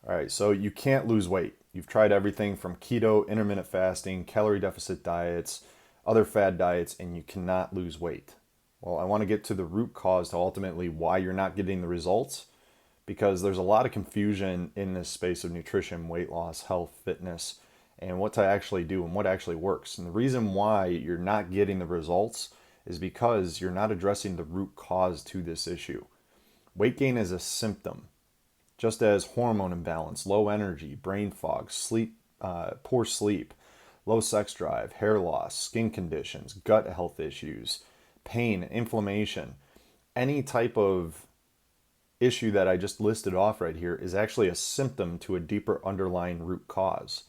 All right, so you can't lose weight. You've tried everything from keto, intermittent fasting, calorie deficit diets, other fad diets, and you cannot lose weight. Well, I want to get to the root cause to ultimately why you're not getting the results because there's a lot of confusion in this space of nutrition, weight loss, health, fitness, and what to actually do and what actually works. And the reason why you're not getting the results is because you're not addressing the root cause to this issue. Weight gain is a symptom, just as hormone imbalance, low energy, brain fog, poor sleep, low sex drive, hair loss, skin conditions, gut health issues, pain, inflammation, any type of issue that I just listed off right here is actually a symptom to a deeper underlying root cause.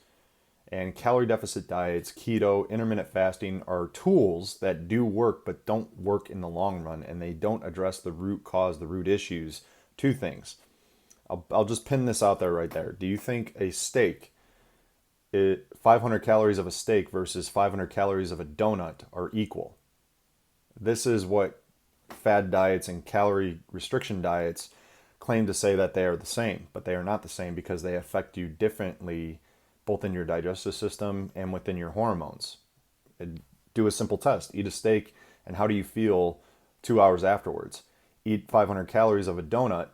And calorie deficit diets, keto, intermittent fasting are tools that do work but don't work in the long run, and they don't address the root cause, the root issues to things. I'll just pin this out there right there. Do you think a steak, 500 calories of a steak versus 500 calories of a donut are equal? This is what fad diets and calorie restriction diets claim to say that they are the same, but they are not the same because they affect you differently both in your digestive system and within your hormones. Do a simple test. Eat a steak, and how do you feel 2 hours afterwards? Eat 500 calories of a donut,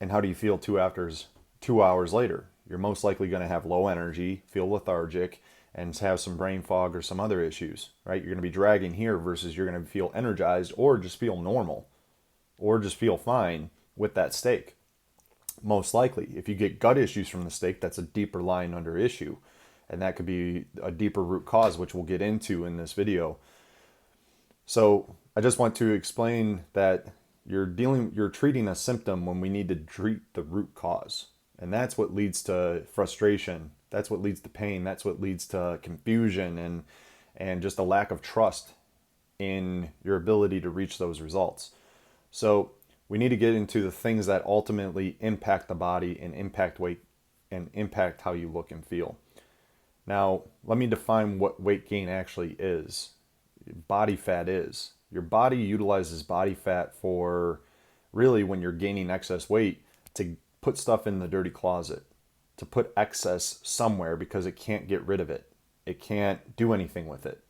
and how do you feel 2 hours later? You're most likely going to have low energy, feel lethargic, and have some brain fog or some other issues, right? You're going to be dragging here versus you're going to feel energized or just feel normal or just feel fine with that steak. Most likely, if you get gut issues from the steak, that's a deeper lying under issue. And that could be a deeper root cause, which we'll get into in this video. So I just want to explain that you're treating a symptom when we need to treat the root cause. And that's what leads to frustration. That's what leads to pain. That's what leads to confusion and just a lack of trust in your ability to reach those results. So we need to get into the things that ultimately impact the body and impact weight and impact how you look and feel. Now, let me define what weight gain actually is. Body fat is. Your body utilizes body fat for really when you're gaining excess weight to put stuff in the dirty closet, to put excess somewhere because it can't get rid of it. It can't do anything with it.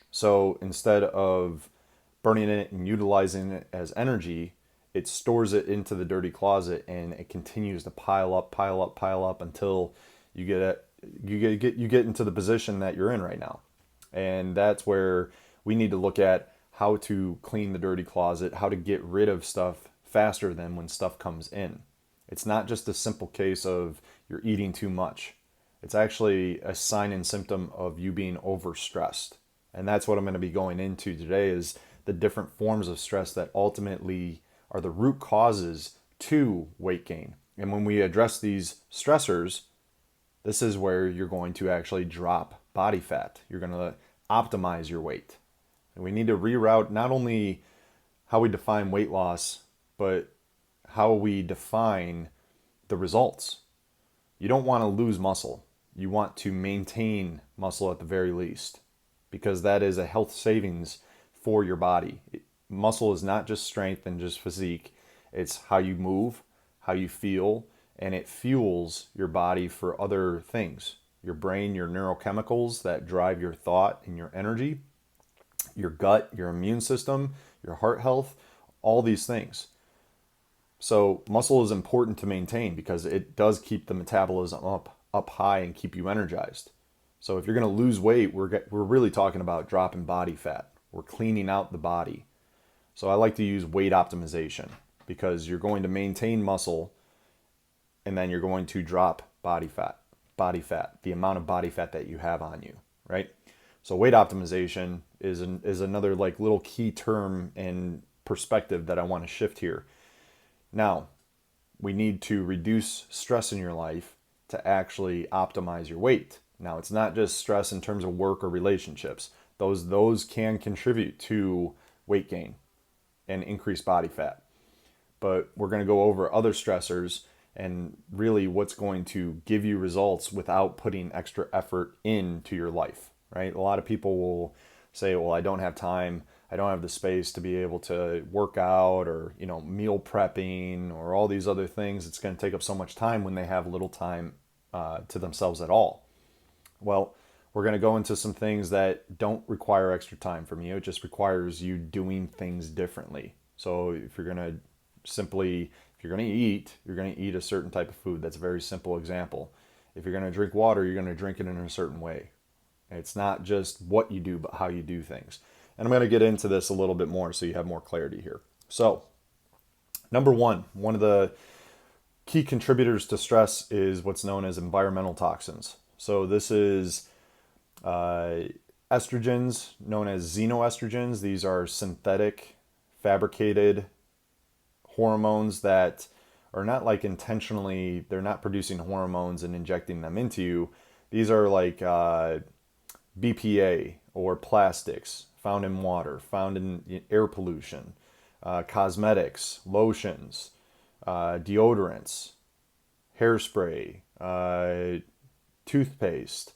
So instead of burning it and utilizing it as energy, it stores it into the dirty closet and it continues to pile up, pile up, pile up until you get into the position that you're in right now. And that's where we need to look at how to clean the dirty closet, how to get rid of stuff faster than when stuff comes in. It's not just a simple case of you're eating too much. It's actually a sign and symptom of you being overstressed. And that's what I'm going to be going into today is the different forms of stress that ultimately are the root causes to weight gain. And when we address these stressors, this is where you're going to actually drop body fat. You're going to optimize your weight. And we need to reroute not only how we define weight loss, but how we define the results. You don't want to lose muscle. You want to maintain muscle at the very least because that is a health savings for your body. Muscle is not just strength and just physique. It's how you move, how you feel, and it fuels your body for other things. Your brain, your neurochemicals that drive your thought and your energy, your gut, your immune system, your heart health, all these things. So muscle is important to maintain because it does keep the metabolism up high and keep you energized. So if you're going to lose weight, we're really talking about dropping body fat. We're cleaning out the body. So I like to use weight optimization because you're going to maintain muscle and then you're going to drop body fat, the amount of body fat that you have on you, right? So weight optimization is another like little key term and perspective that I want to shift here. Now, we need to reduce stress in your life to actually optimize your weight. Now, it's not just stress in terms of work or relationships. Those can contribute to weight gain and increased body fat. But we're going to go over other stressors and really what's going to give you results without putting extra effort into your life, right? A lot of people will say, well, I don't have time. I don't have the space to be able to work out or, meal prepping or all these other things. It's going to take up so much time when they have little time to themselves at all. Well, we're going to go into some things that don't require extra time from you. It just requires you doing things differently. So if you're going to simply, if you're going to eat, you're going to eat a certain type of food. That's a very simple example. If you're going to drink water, you're going to drink it in a certain way. It's not just what you do, but how you do things. And I'm going to get into this a little bit more so you have more clarity here. So, number one of the key contributors to stress is what's known as environmental toxins. So this is estrogens known as xenoestrogens. These are synthetic, fabricated hormones that are not like intentionally, they're not producing hormones and injecting them into you. These are like BPA or plastics found in water, found in air pollution, cosmetics, lotions, deodorants, hairspray, toothpaste,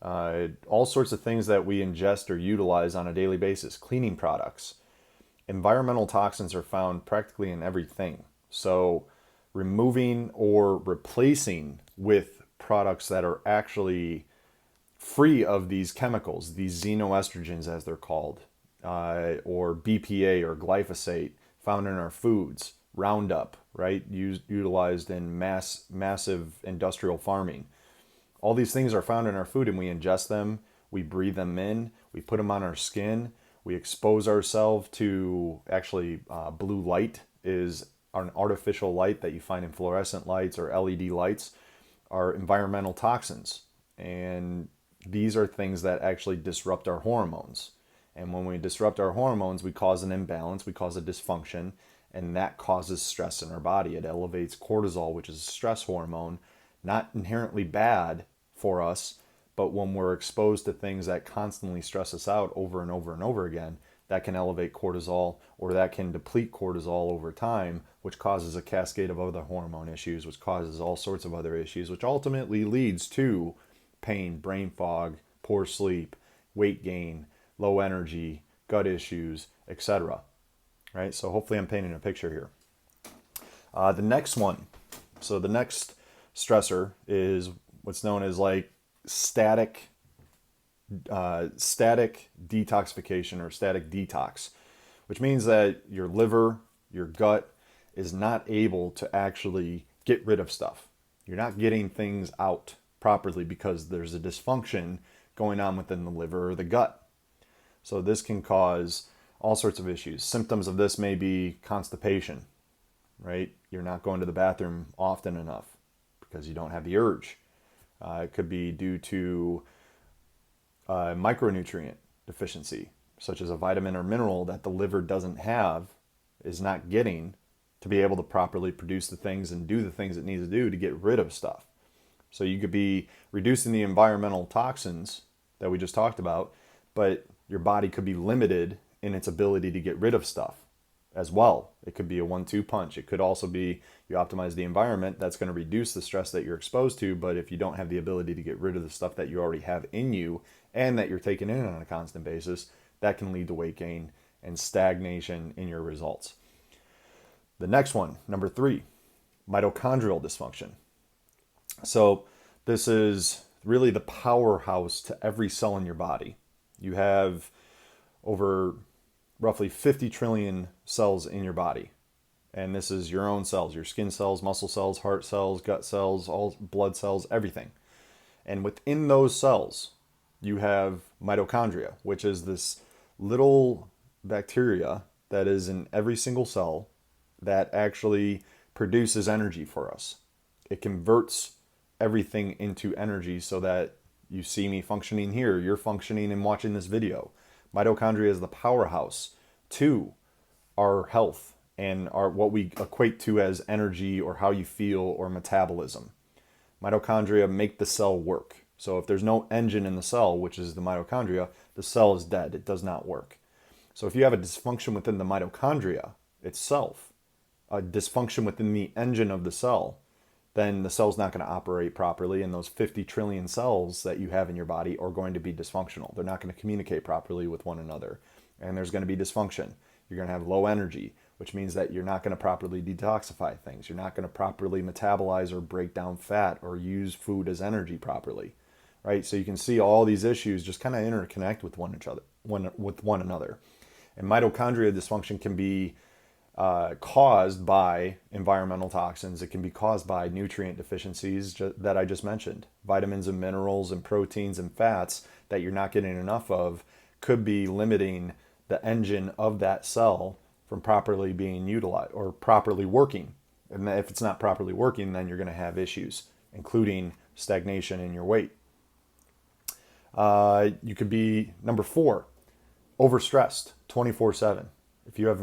all sorts of things that we ingest or utilize on a daily basis, cleaning products. Environmental toxins are found practically in everything. So removing or replacing with products that are actually free of these chemicals, these xenoestrogens as they're called, or BPA or glyphosate found in our foods, Roundup, right, utilized in massive industrial farming. All these things are found in our food and we ingest them, we breathe them in, we put them on our skin, we expose ourselves to actually blue light is an artificial light that you find in fluorescent lights or LED lights are environmental toxins. And these are things that actually disrupt our hormones. And when we disrupt our hormones, we cause an imbalance, we cause a dysfunction, and that causes stress in our body. It elevates cortisol, which is a stress hormone, not inherently bad for us, but when we're exposed to things that constantly stress us out over and over and over again, that can elevate cortisol or that can deplete cortisol over time, which causes a cascade of other hormone issues, which causes all sorts of other issues, which ultimately leads to pain, brain fog, poor sleep, weight gain, low energy, gut issues, etc. Right? So hopefully I'm painting a picture here. The next one, so the next stressor is what's known as like static detoxification or static detox, which means that your liver, your gut is not able to actually get rid of stuff. You're not getting things out properly because there's a dysfunction going on within the liver or the gut. So this can cause all sorts of issues. Symptoms of this may be constipation, right? You're not going to the bathroom often enough because you don't have the urge. It could be due to micronutrient deficiency, such as a vitamin or mineral that the liver doesn't have, is not getting to be able to properly produce the things and do the things it needs to do to get rid of stuff. So you could be reducing the environmental toxins that we just talked about, but your body could be limited in its ability to get rid of stuff as well. It could be a 1-2 punch. It could also be you optimize the environment, that's going to reduce the stress that you're exposed to, but if you don't have the ability to get rid of the stuff that you already have in you and that you're taking in on a constant basis, that can lead to weight gain and stagnation in your results. The next one, number 3, mitochondrial dysfunction. So this is really the powerhouse to every cell in your body. You have over roughly 50 trillion cells in your body. And this is your own cells, your skin cells, muscle cells, heart cells, gut cells, all blood cells, everything. And within those cells, you have mitochondria, which is this little bacteria that is in every single cell that actually produces energy for us. It converts everything into energy so that you see me functioning here, you're functioning and watching this video. Mitochondria is the powerhouse to our health and our what we equate to as energy or how you feel or metabolism. Mitochondria make the cell work. So if there's no engine in the cell, which is the mitochondria, the cell is dead. It does not work. So if you have a dysfunction within the mitochondria itself, a dysfunction within the engine of the cell, then the cell's not going to operate properly, and those 50 trillion cells that you have in your body are going to be dysfunctional. They're not going to communicate properly with one another. and there's going to be dysfunction. You're going to have low energy, which means that you're not going to properly detoxify things. You're not going to properly metabolize or break down fat or use food as energy properly, right? So you can see all these issues just kind of interconnect with one another. And mitochondria dysfunction can be caused by environmental toxins. It can be caused by nutrient deficiencies that I just mentioned. Vitamins and minerals and proteins and fats that you're not getting enough of could be limiting the engine of that cell from properly being utilized or properly working. And if it's not properly working, then you're going to have issues, including stagnation in your weight. You could be, number 4, overstressed 24/7. If you have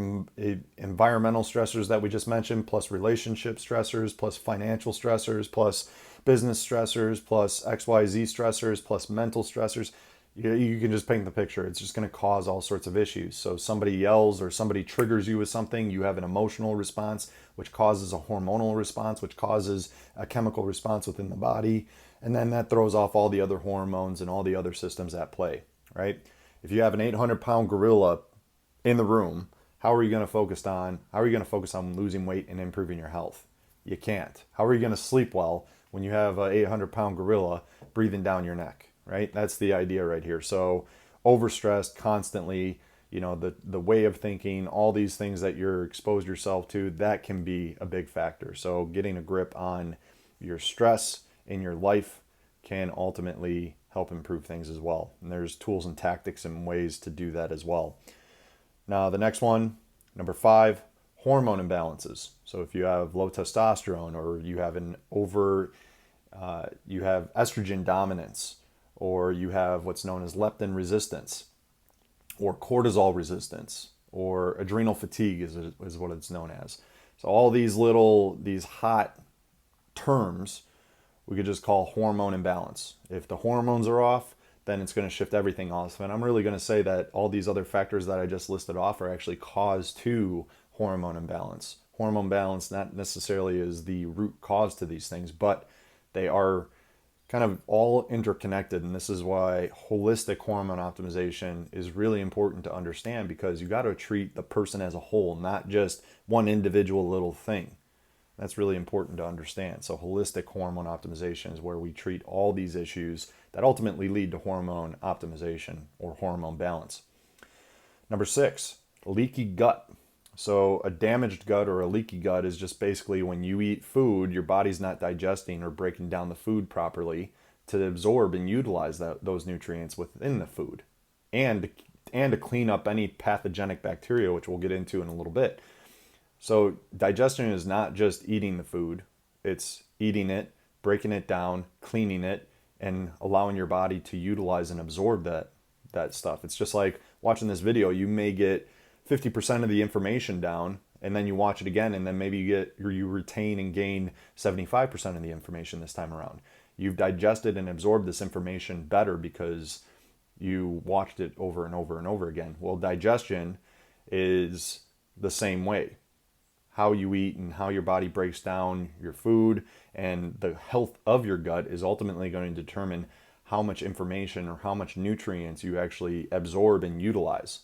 environmental stressors that we just mentioned, plus relationship stressors, plus financial stressors, plus business stressors, plus XYZ stressors, plus mental stressors, you can just paint the picture. It's just going to cause all sorts of issues. So somebody yells or somebody triggers you with something, you have an emotional response, which causes a hormonal response, which causes a chemical response within the body. And then that throws off all the other hormones and all the other systems at play, right? If you have an 800-pound gorilla in the room, how are you going to focus on losing weight and improving your health? You can't. How are you going to sleep well when you have an 800-pound gorilla breathing down your neck, right? That's the idea right here. So overstressed constantly, the way of thinking, all these things that you're exposed yourself to, that can be a big factor. So getting a grip on your stress in your life can ultimately help improve things as well. And there's tools and tactics and ways to do that as well. Now, the next one, number 5, hormone imbalances. So if you have low testosterone, or you have you have estrogen dominance, or you have what's known as leptin resistance, or cortisol resistance, or adrenal fatigue is what it's known as. So all these hot terms we could just call hormone imbalance. If the hormones are off, then it's going to shift everything off. And I'm really going to say that all these other factors that I just listed off are actually cause to hormone imbalance. Hormone balance not necessarily is the root cause to these things, but they are kind of all interconnected. And this is why holistic hormone optimization is really important to understand, because you got to treat the person as a whole, not just one individual little thing. That's really important to understand. So holistic hormone optimization is where we treat all these issues that ultimately lead to hormone optimization or hormone balance. Number 6, leaky gut. So a damaged gut or a leaky gut is just basically when you eat food, your body's not digesting or breaking down the food properly to absorb and utilize those nutrients within the food, and to clean up any pathogenic bacteria, which we'll get into in a little bit. So digestion is not just eating the food, it's eating it, breaking it down, cleaning it, and allowing your body to utilize and absorb that stuff. It's just like watching this video. You may get 50% of the information down, and then you watch it again, and then maybe you retain and gain 75% of the information this time around. You've digested and absorbed this information better because you watched it over and over and over again. Well, digestion is the same way. How you eat and how your body breaks down your food and the health of your gut is ultimately going to determine how much information or how much nutrients you actually absorb and utilize,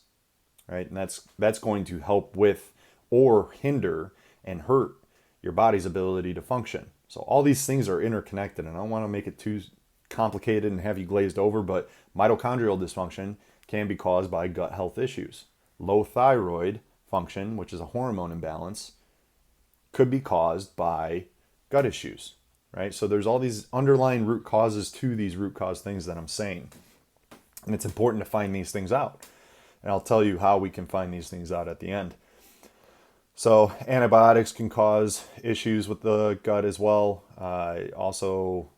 right? And that's going to help with or hinder and hurt your body's ability to function. So all these things are interconnected, and I don't want to make it too complicated and have you glazed over, but mitochondrial dysfunction can be caused by gut health issues. Low thyroid function, which is a hormone imbalance, could be caused by gut issues, right? So there's all these underlying root causes to these root cause things that I'm saying. And it's important to find these things out. And I'll tell you how we can find these things out at the end. So antibiotics can cause issues with the gut as well. Also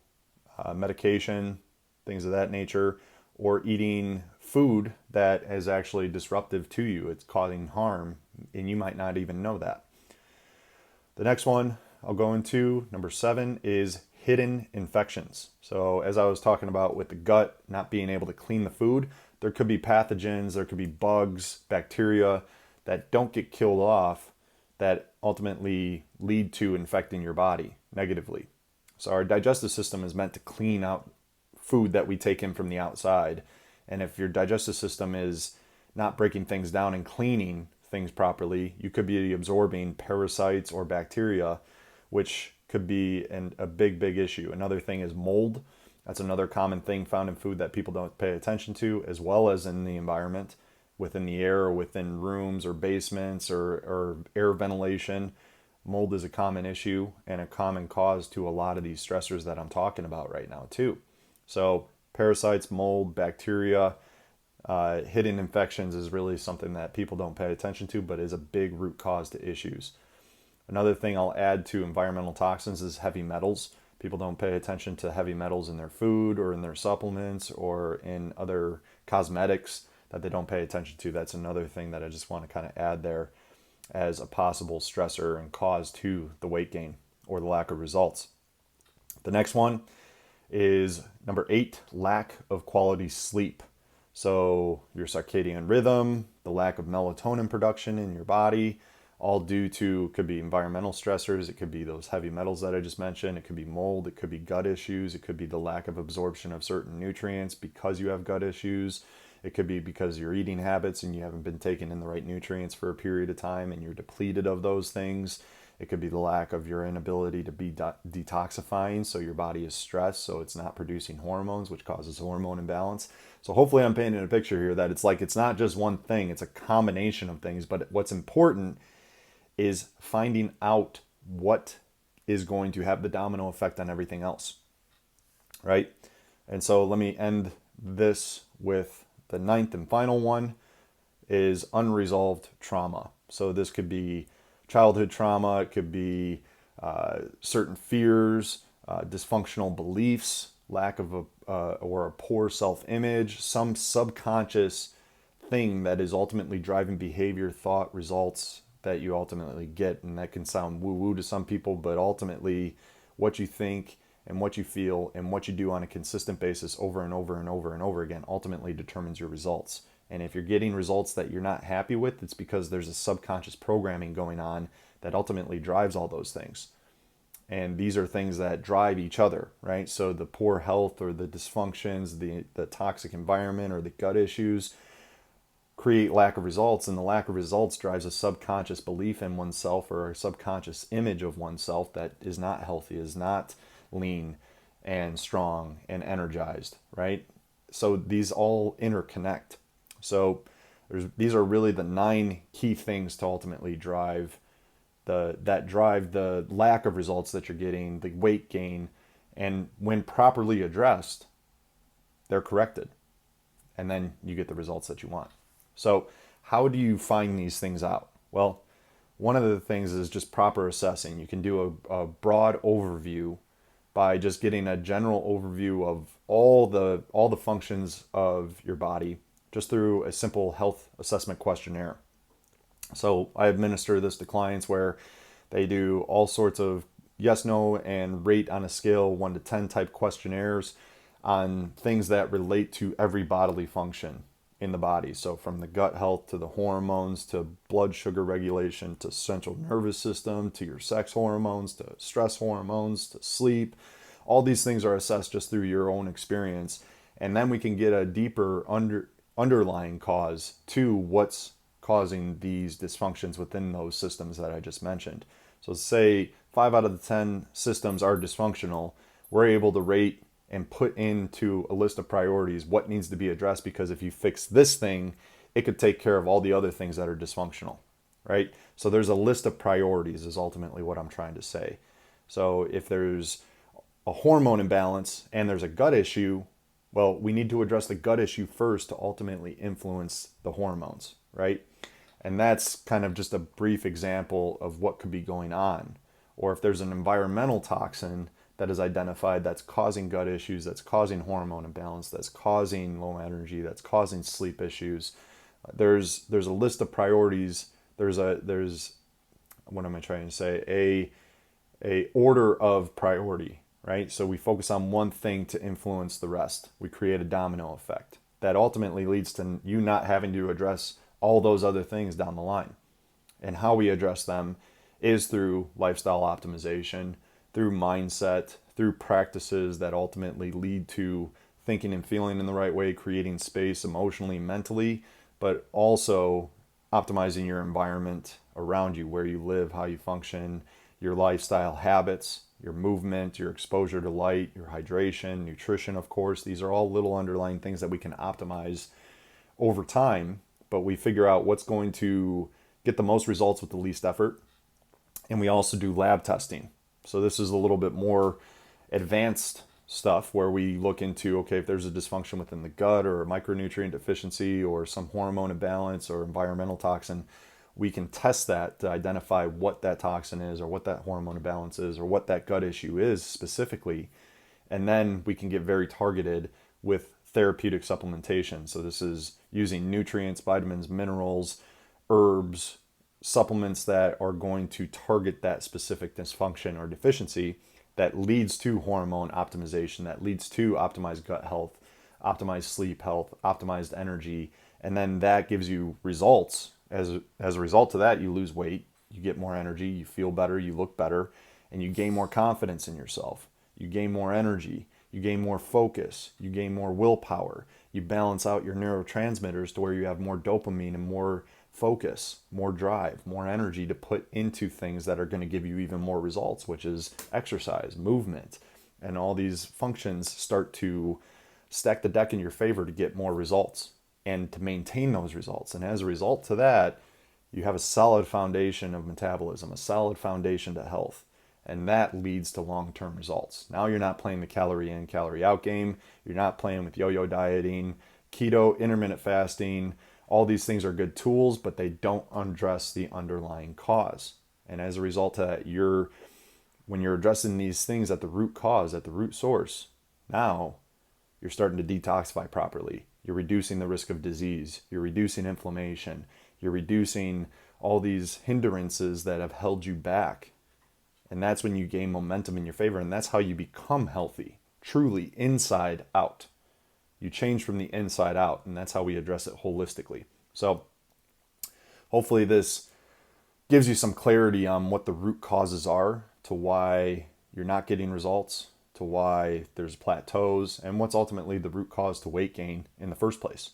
medication, things of that nature, or eating food that is actually disruptive to you. It's causing harm, and you might not even know that. The next one I'll go into, number 7, is hidden infections. So as I was talking about with the gut not being able to clean the food, there could be pathogens, there could be bugs, bacteria that don't get killed off that ultimately lead to infecting your body negatively. So our digestive system is meant to clean out food that we take in from the outside. And if your digestive system is not breaking things down and cleaning things properly, you could be absorbing parasites or bacteria, which could be a big, big issue. Another thing is mold. That's another common thing found in food that people don't pay attention to, as well as in the environment, within the air or within rooms or basements or air ventilation. Mold is a common issue and a common cause to a lot of these stressors that I'm talking about right now too. So parasites, mold, bacteria, hidden infections is really something that people don't pay attention to, but is a big root cause to issues. Another thing I'll add to environmental toxins is heavy metals. People don't pay attention to heavy metals in their food or in their supplements or in other cosmetics that they don't pay attention to. That's another thing that I just want to kind of add there as a possible stressor and cause to the weight gain or the lack of results. The next one is number 8, lack of quality sleep. So your circadian rhythm, the lack of melatonin production in your body, all due to, could be environmental stressors, it could be those heavy metals that I just mentioned, it could be mold, it could be gut issues, it could be the lack of absorption of certain nutrients because you have gut issues, it could be because of your eating habits and you haven't been taking in the right nutrients for a period of time and you're depleted of those things. It could be the lack of your inability to be detoxifying, so your body is stressed, so it's not producing hormones, which causes hormone imbalance. So hopefully I'm painting a picture here that it's not just one thing, it's a combination of things. But what's important is finding out what is going to have the domino effect on everything else, right? And so let me end this with the 9th and final one is unresolved trauma. So this could be childhood trauma, it could be certain fears, dysfunctional beliefs, lack of or a poor self-image, some subconscious thing that is ultimately driving behavior, thought, results that you ultimately get. And that can sound woo-woo to some people, but ultimately what you think and what you feel and what you do on a consistent basis over and over and over and over again ultimately determines your results. And if you're getting results that you're not happy with, it's because there's a subconscious programming going on that ultimately drives all those things. And these are things that drive each other, right? So the poor health or the dysfunctions, the toxic environment or the gut issues create lack of results, and the lack of results drives a subconscious belief in oneself or a subconscious image of oneself that is not healthy, is not lean and strong and energized, right? So these all interconnect. So these are really the 9 key things to ultimately drive the lack of results that you're getting, the weight gain, and when properly addressed, they're corrected, and then you get the results that you want. So how do you find these things out? Well, one of the things is just proper assessing. You can do a broad overview by just getting a general overview of all the functions of your body just through a simple health assessment questionnaire. So I administer this to clients where they do all sorts of yes, no, and rate on a scale 1 to 10 type questionnaires on things that relate to every bodily function in the body. So from the gut health to the hormones to blood sugar regulation to central nervous system to your sex hormones to stress hormones to sleep. All these things are assessed just through your own experience. And then we can get a deeper underlying cause to what's causing these dysfunctions within those systems that I just mentioned. So say 5 out of the 10 systems are dysfunctional, we're able to rate and put into a list of priorities what needs to be addressed, because if you fix this thing, it could take care of all the other things that are dysfunctional, right? So there's a list of priorities is ultimately what I'm trying to say. So if there's a hormone imbalance and there's a gut issue, well, we need to address the gut issue first to ultimately influence the hormones, right? And that's kind of just a brief example of what could be going on. Or if there's an environmental toxin that is identified that's causing gut issues, that's causing hormone imbalance, that's causing low energy, that's causing sleep issues, there's a list of priorities. There's what am I trying to say? A order of priority, right? So we focus on one thing to influence the rest. We create a domino effect that ultimately leads to you not having to address all those other things down the line. And how we address them is through lifestyle optimization, through mindset, through practices that ultimately lead to thinking and feeling in the right way, creating space emotionally, mentally, but also optimizing your environment around you, where you live, how you function, your lifestyle habits, your movement, your exposure to light, your hydration, nutrition, of course. These are all little underlying things that we can optimize over time, but we figure out what's going to get the most results with the least effort. And we also do lab testing. So this is a little bit more advanced stuff where we look into, okay, if there's a dysfunction within the gut or a micronutrient deficiency or some hormone imbalance or environmental toxin, we can test that to identify what that toxin is or what that hormone imbalance is or what that gut issue is specifically. And then we can get very targeted with therapeutic supplementation. So this is using nutrients, vitamins, minerals, herbs, supplements that are going to target that specific dysfunction or deficiency that leads to hormone optimization, that leads to optimized gut health, optimized sleep health, optimized energy, and then that gives you results. As a result of that, you lose weight, you get more energy, you feel better, you look better, and you gain more confidence in yourself. You gain more energy, you gain more focus, you gain more willpower, you balance out your neurotransmitters to where you have more dopamine and more focus, more drive, more energy to put into things that are going to give you even more results, which is exercise, movement, and all these functions start to stack the deck in your favor to get more results and to maintain those results. And as a result to that, you have a solid foundation of metabolism, a solid foundation to health. And that leads to long-term results. Now you're not playing the calorie in, calorie out game. You're not playing with yo-yo dieting, keto, intermittent fasting. All these things are good tools, but they don't address the underlying cause. And as a result of that, when you're addressing these things at the root cause, at the root source, now you're starting to detoxify properly. You're reducing the risk of disease. You're reducing inflammation. You're reducing all these hindrances that have held you back. And that's when you gain momentum in your favor. And that's how you become healthy, truly inside out. You change from the inside out. And that's how we address it holistically. So hopefully this gives you some clarity on what the root causes are to why you're not getting results, to why there's plateaus, and what's ultimately the root cause to weight gain in the first place,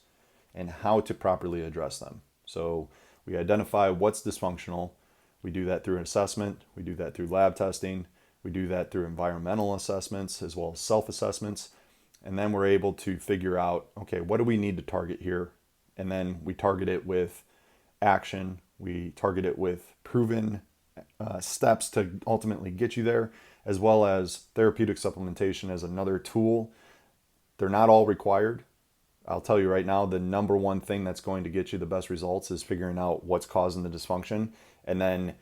and how to properly address them. So we identify what's dysfunctional. We do that through an assessment. We do that through lab testing. We do that through environmental assessments as well as self-assessments. And then we're able to figure out, okay, what do we need to target here? And then we target it with action. We target it with proven steps to ultimately get you there, as well as therapeutic supplementation as another tool. They're not all required. I'll tell you right now, the number one thing that's going to get you the best results is figuring out what's causing the dysfunction and then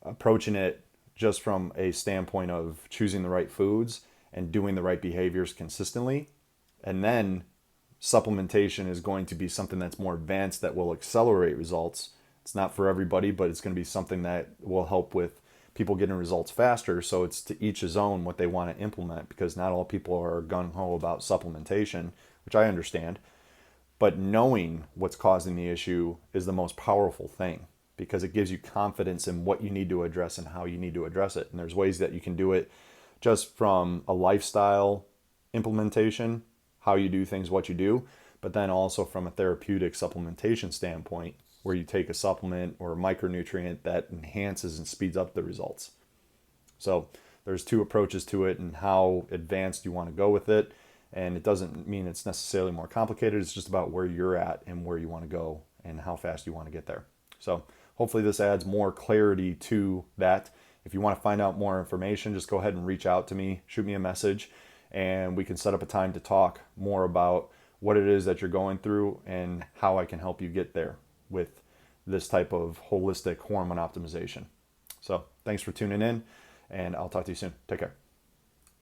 approaching it just from a standpoint of choosing the right foods and doing the right behaviors consistently. And then supplementation is going to be something that's more advanced that will accelerate results. It's not for everybody, but it's going to be something that will help with people getting results faster. So it's to each his own what they want to implement, because not all people are gung-ho about supplementation, which I understand. But knowing what's causing the issue is the most powerful thing, because it gives you confidence in what you need to address and how you need to address it. And there's ways that you can do it just from a lifestyle implementation, how you do things, what you do, but then also from a therapeutic supplementation standpoint, where you take a supplement or a micronutrient that enhances and speeds up the results. So there's two approaches to it and how advanced you want to go with it. And it doesn't mean it's necessarily more complicated. It's just about where you're at and where you want to go and how fast you want to get there. So hopefully this adds more clarity to that. If you want to find out more information, just go ahead and reach out to me, shoot me a message, and we can set up a time to talk more about what it is that you're going through and how I can help you get there with this type of holistic hormone optimization. So thanks for tuning in, and I'll talk to you soon. Take care.